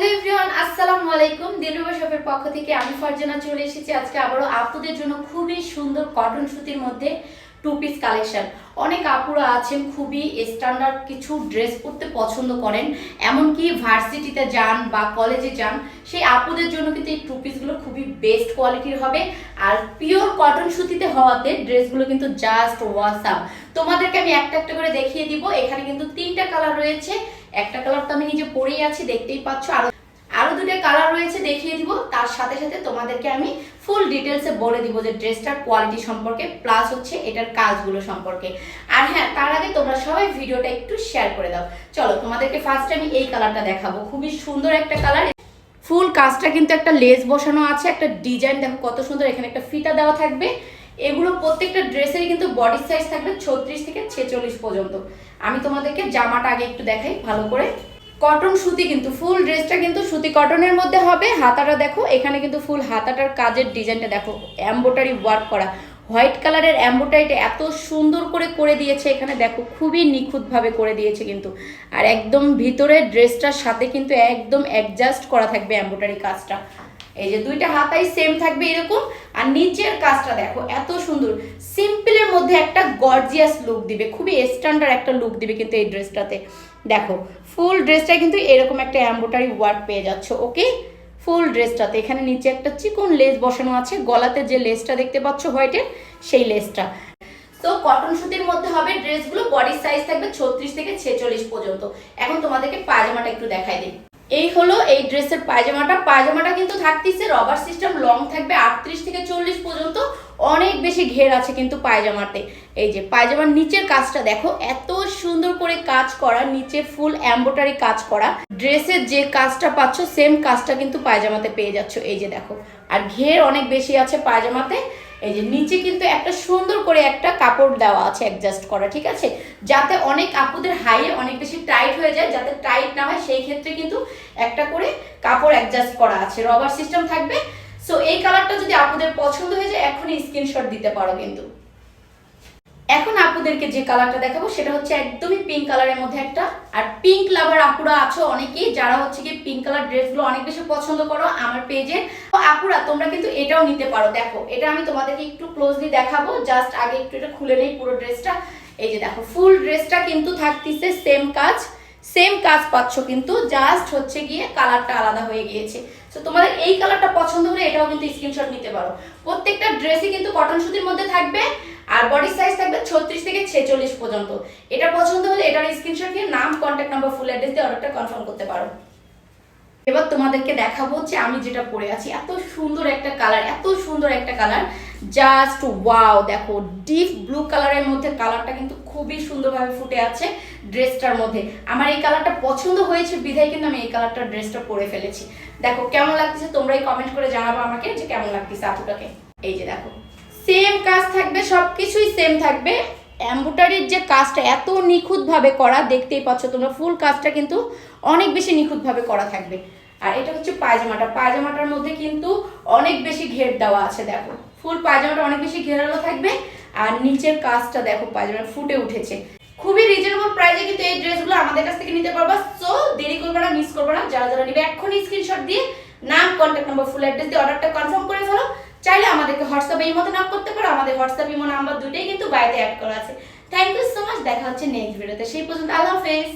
Hello everyone, আসসালামু আলাইকুম। দিলরুবা শপের পক্ষ থেকে আমি ফারজানা চলে এসেছি আজকে আবারও আপুদের জন্য খুবই সুন্দর কটন সুতির মধ্যে টু পিস কালেকশন। অনেক আপুরা আছেন খুবই স্ট্যান্ডার্ড কিছু ড্রেস পরতে পছন্দ করেন, এমনকি ভার্সিটিতে যান বা কলেজে যান, সেই আপুদের জন্য কিন্তু এই টু পিসগুলো খুবই বেস্ট কোয়ালিটির হবে। আর পিওর কটন সুতিতে হওয়াতে ড্রেসগুলো কিন্তু জাস্ট ওয়াসাম। তোমাদেরকে আমি একটা একটা করে দেখিয়ে দিব। এখানে কিন্তু তিনটা কালার রয়েছে, একটা কালার তো আমি নিজে পরেই আছি, দেখতেই পাচ্ছ। আরো দুটো কালার রয়েছে, দেখিয়ে দিব। তার সাথে সাথে তোমাদেরকে আমি ফুল ডিটেলসে বলে দিব যে ড্রেসটার কোয়ালিটি সম্পর্কে, প্লাস হচ্ছে এটার কাজগুলো সম্পর্কে। আর হ্যাঁ, তার আগে তোমরা সবাই ভিডিওটা একটু শেয়ার করে দাও। চলো তোমাদেরকে ফার্স্টে আমি এই কালারটা দেখাবো, খুবই সুন্দর একটা কালার। ফুল কাজটা কিন্তু একটা লেস বসানো আছে, একটা ডিজাইন দেখো কত সুন্দর, এখানে একটা ফিতা দেওয়া থাকবে। এগুলো প্রত্যেকটা ড্রেসেরই কিন্তু বডি সাইজ থাকবে 36 থেকে 46 পর্যন্ত। আমি তোমাদেরকে জামাটা আগে একটু দেখাই ভালো করে। কটন সুতি, কিন্তু ফুল ড্রেসটা কিন্তু সুতি কটনের মধ্যে হবে। হাতাটা দেখো, এখানে কিন্তু ফুল হাতাটার কাজের ডিজাইনটা দেখো, এমব্রয়ডারি ওয়ার্ক করা, হোয়াইট কালারের এমব্রয়ডারিটা এত সুন্দর করে দিয়েছে এখানে দেখো, খুবই নিখুঁতভাবে করে দিয়েছে কিন্তু। আর একদম ভিতরে ড্রেসটার সাথে কিন্তু একদম অ্যাডজাস্ট করা থাকবে এমব্রয়ডারি কাজটা। এই যে দুইটা হাতাই সেম থাকবে এরকম। আর নিচের কাজটা দেখো এত সুন্দর, সিম্পলের মধ্যে একটা গর্জিয়াস লুক দিবে, খুবই স্ট্যান্ডার্ড একটা লুক দিবে কিন্তু এই ড্রেসটাতে। দেখো ফুল ড্রেসটা কিন্তু এরকম একটা এমব্রয়ডারি ওয়ার্ক পেয়ে যাচ্ছ। ওকে, ফুল ড্রেসটাতে এখানে নিচে একটা চিকন লেস বসানো আছে, গলাতে যে লেসটা দেখতে পাচ্ছ হোয়াইটের, সেই লেসটা। তো কটন সুতির মধ্যে হবে ড্রেসগুলো, বডি সাইজ থাকবে 36 থেকে 46 পর্যন্ত। এখন তোমাদেরকে পায়জামাটা একটু দেখাই দিই। এই হলো এই ড্রেসের পায়জামাটা কিন্তু থাকতেছে রবার সিস্টেম, লং থাকবে 38 থেকে 40 পর্যন্ত। অনেক বেশি ঘের আছে কিন্তু পায়জামাতে। এই যে পায়জামার নিচের কাজটা দেখো, এত সুন্দর করে কাজ করা, নিচে ফুল এমব্রয়ডারি কাজ করা। ড্রেসের যে কাজটা পাচ্ছ সেম কাজটা কিন্তু পায়জামাতে পেয়ে যাচ্ছ। এই যে দেখো, আর ঘের অনেক বেশি আছে পায়জামাতে। এই যে নিচে কিন্তু একটা সুন্দর করে একটা কাপড় দেওয়া আছে অ্যাডজাস্ট করা, ঠিক আছে, যাতে অনেক আপুদের হাইয়ে অনেক বেশি টাইট হয়ে যায়, যাতে টাইট না হয় সেই ক্ষেত্রে কিন্তু একটা করে কাপড় অ্যাডজাস্ট করা আছে, রবার সিস্টেম থাকবে। সো এই কালারটা যদি আপুদের পছন্দ হয়ে যায় এখনই স্ক্রিনশট দিতে পারো কিন্তু। এখন আপুদেরকে যে কালারটা দেখাবো সেটা হচ্ছে একদমই পিঙ্ক কালারের মধ্যে একটা। আর পিঙ্ক লাভার আপুরা আছো অনেকেই, যারা হচ্ছে কি পিঙ্ক কালার ড্রেসগুলো অনেক বেশি পছন্দ করো আমার পেজে, তো আপুরা তোমরা কিন্তু এটাও নিতে পারো। দেখো এটা আমি তোমাদেরকে একটু ক্লোজলি দেখাবো, জাস্ট আগে একটু এটা খুলে নেই পুরো ড্রেসটা। এই যে দেখো ফুল ড্রেসটা কিন্তু থাকতেছে সেম কাজ পাচ্ছ, কিন্তু জাস্ট হচ্ছে গিয়ে কালারটা আলাদা হয়ে গিয়েছে। তো তোমাদের এই কালারটা পছন্দ হলে এটাও কিন্তু স্ক্রিনশট নিতে পারো। প্রত্যেকটা ড্রেসই কিন্তু কটন সুতির মধ্যে থাকবে, আর বডি সাইজ থাকবে 36 থেকে 46 পর্যন্ত। এটা পছন্দ হলে এটার স্ক্রিনশট নিয়ে নাম, কন্ট্যাক্ট নাম্বার, ফুল অ্যাড্রেস দিয়ে অর্ডারটা কনফার্ম করতে পারো। এবার তোমাদেরকে দেখাবো হচ্ছে আমি যেটা পরে আছি, এত সুন্দর একটা কালার, জাস্ট ওয়াও। দেখো ডিপ ব্লু কালারের মধ্যে কালারটা কিন্তু খুবই সুন্দরভাবে ফুটে আছে ড্রেসটার মধ্যে। আমার এই কালারটা পছন্দ হয়েছে বিধায় কিন্তু আমি এই কালারটা ড্রেসটা পরে ফেলেছি। দেখো কেমন লাগতেছে তোমরাই কমেন্ট করে জানাবো আমাকে যে কেমন লাগতেছে আপুটাকে। এই যে দেখো সেম কাজ থাকবে, সবকিছুই সেম থাকবে। এমব্রয়ডারির যে কাজটা এত নিখুঁতভাবে করা, দেখতেই পাচ্ছ তোমরা, ফুল কাজটা কিন্তু অনেক বেশি নিখুঁতভাবে করা থাকবে। আর এটা হচ্ছে পায়জামাটার মধ্যে কিন্তু অনেক বেশি ঘের দেওয়া আছে। দেখো ফুল পায়জামাটা অনেক বেশি ঘেরালো থাকবে, আর নিচের কাজটা দেখো পায়জামা ফুটে উঠেছে। খুবই রিজনেবল প্রাইসে কিন্তু এই ড্রেসগুলো আমাদের কাছ থেকে নিতে পারবা। সো দেরি করবে না, মিস করবে না। যারা নিবে এখনই স্ক্রিনশট দিয়ে নাম, কন্ট্যাক্ট নাম্বার, ফুল অ্যাড্রেস দিয়ে অর্ডারটা কনফার্ম করে ফেলো। চাইলে আমাদেরকে হোয়াটসঅ্যাপে এই মতো নক করতে পারো, আমাদের হোয়াটসঅ্যাপ ইমো নাম্বার দুইটাই কিন্তু বায়োতে অ্যাড করা আছে। থ্যাংক ইউ সো মাচ, দেখা হচ্ছে নেক্সট ভিডিওতে। সেই পর্যন্ত আল্লাহ হাফেজ।